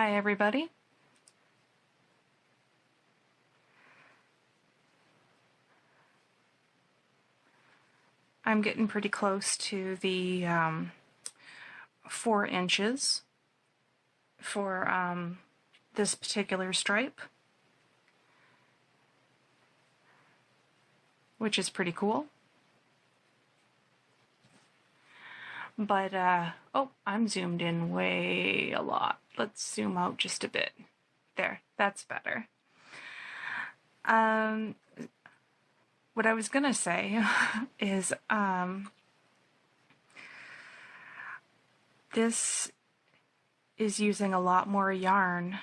Hi everybody. I'm getting pretty close to the 4 inches for this particular stripe, which is pretty cool. But, oh, I'm zoomed in way a lot. Let's zoom out just a bit. There, that's better. What I was gonna say is, this is using a lot more yarn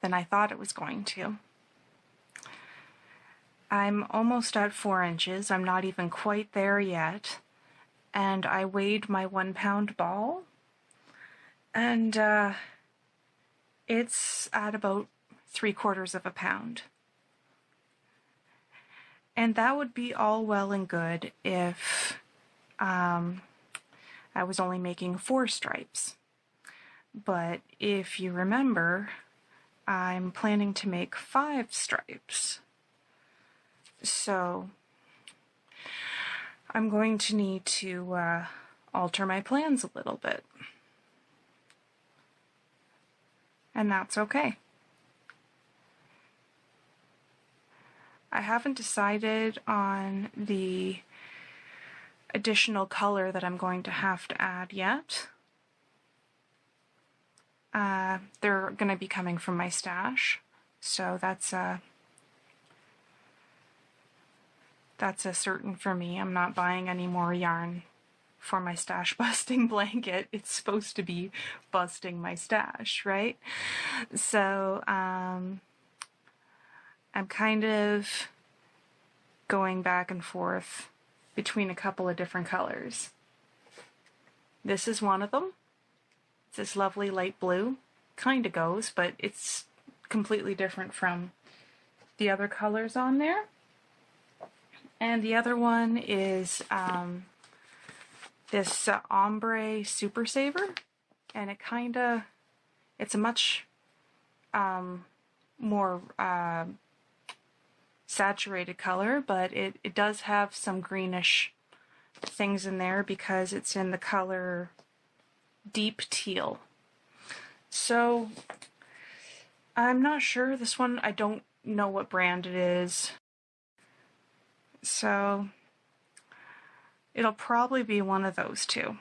than I thought it was going to. I'm almost at 4 inches. I'm not even quite there yet. And I weighed my 1 pound ball, and it's at about 3/4 of a pound. And that would be all well and good if I was only making 4 stripes. But if you remember, I'm planning to make 5 stripes. So I'm going to need to alter my plans a little bit. And that's okay. I haven't decided on the additional color that I'm going to have to add yet. They're going to be coming from my stash, so that's a certain for me. I'm not buying any more yarn for my stash busting blanket. It's supposed to be busting my stash, right? So I'm kind of going back and forth between a couple of different colors. This is one of them. It's this lovely light blue. Kind of goes, but it's completely different from the other colors on there. And the other one is this ombre super saver, and it's a much more saturated color, but it does have some greenish things in there because it's in the color deep teal. So I'm not sure. This one, I don't know what brand it is. So it'll probably be one of those two.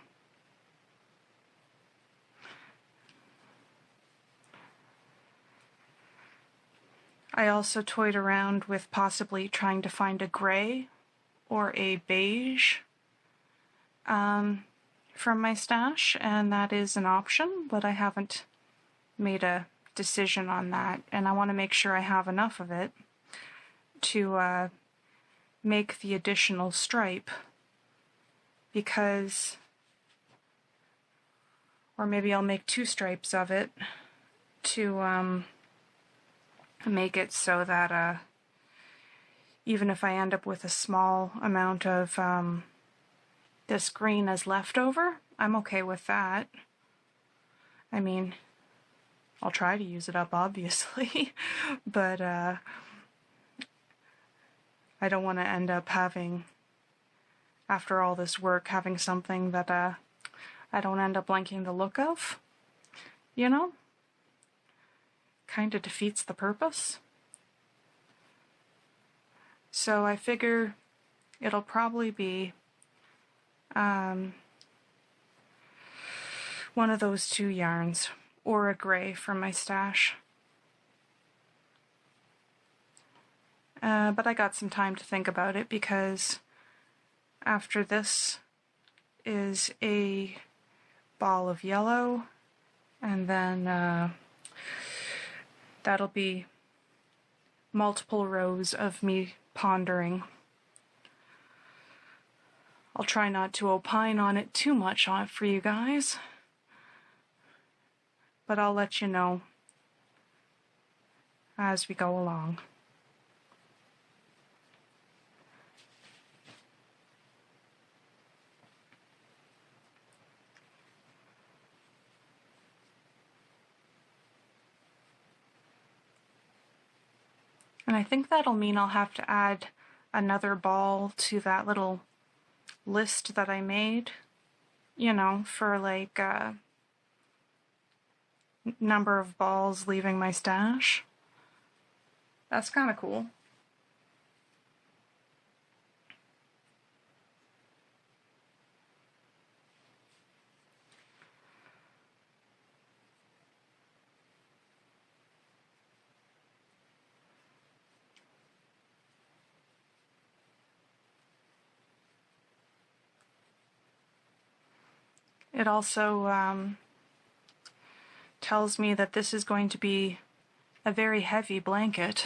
I also toyed around with possibly trying to find a gray or a beige from my stash, and that is an option, but I haven't made a decision on that, and I want to make sure I have enough of it to make the additional stripe, because, or maybe I'll make 2 stripes of it to make it so that even if I end up with a small amount of this green as leftover, I'm okay with that. I mean, I'll try to use it up, obviously, but I don't want to end up having, after all this work, having something that I don't end up liking the look of, you know? Kind of defeats the purpose. So I figure it'll probably be one of those 2 yarns, or a gray from my stash. But I got some time to think about it, because after this is a ball of yellow, and then that'll be multiple rows of me pondering. I'll try not to opine on it too much for you guys, but I'll let you know as we go along. And I think that'll mean I'll have to add another ball to that little list that I made, you know, for like number of balls leaving my stash. That's kind of cool. It also tells me that this is going to be a very heavy blanket.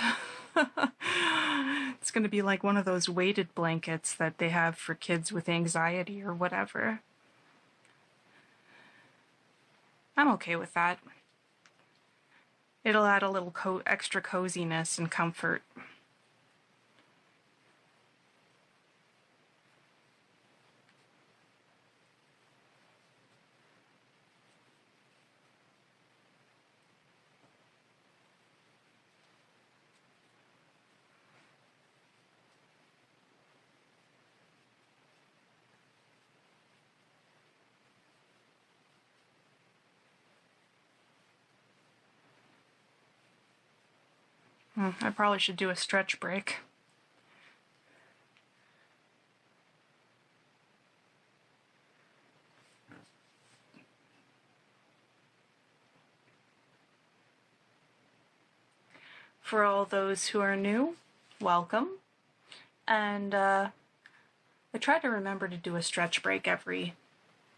It's going to be like one of those weighted blankets that they have for kids with anxiety or whatever. I'm okay with that. It'll add a little extra coziness and comfort. I probably should do a stretch break. For all those who are new, welcome. And I try to remember to do a stretch break every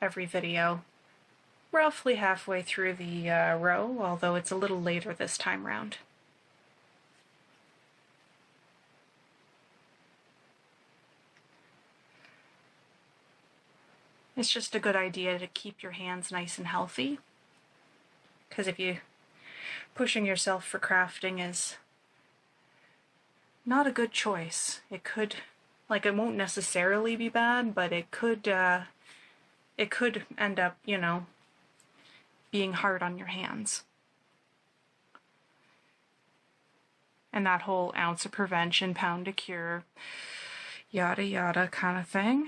video. Roughly halfway through the row, although it's a little later this time round. It's just a good idea to keep your hands nice and healthy, because if you pushing yourself for crafting is not a good choice. It could, like, it won't necessarily be bad, but it could end up, you know, being hard on your hands. And that whole ounce of prevention, pound of cure, yada yada kind of thing.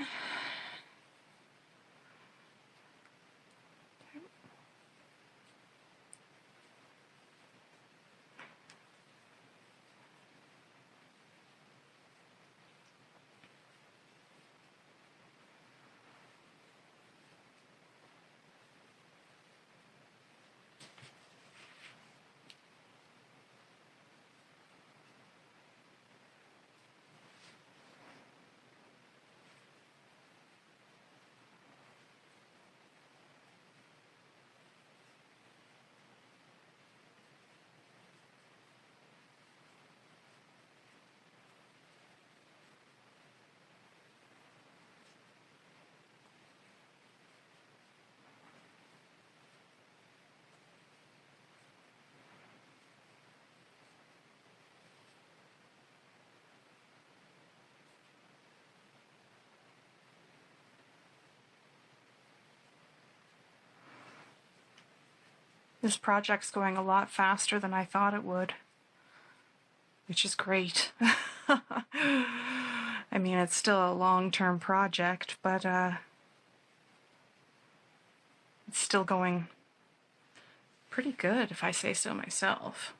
This project's going a lot faster than I thought it would, which is great. I mean, it's still a long-term project, but it's still going pretty good, if I say so myself.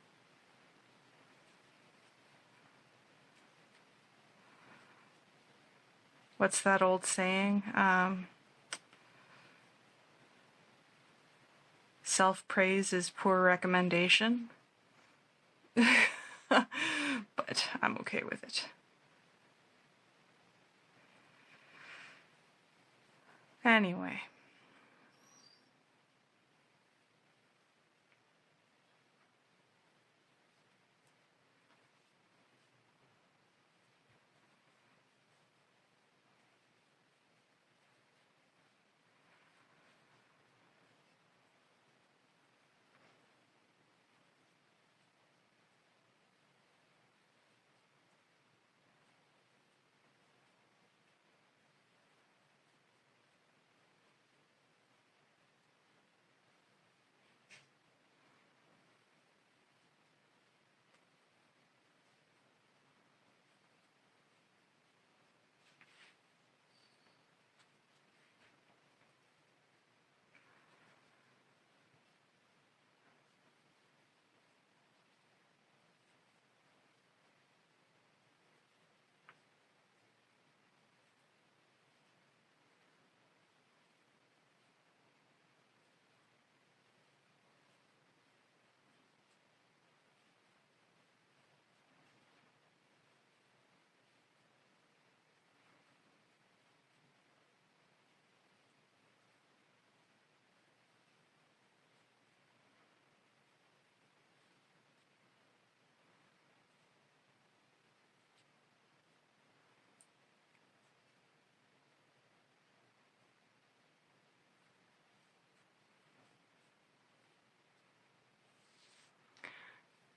What's that old saying? Self-praise is poor recommendation. But I'm okay with it. Anyway.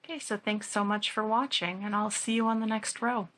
Okay, so thanks so much for watching, and I'll see you on the next row.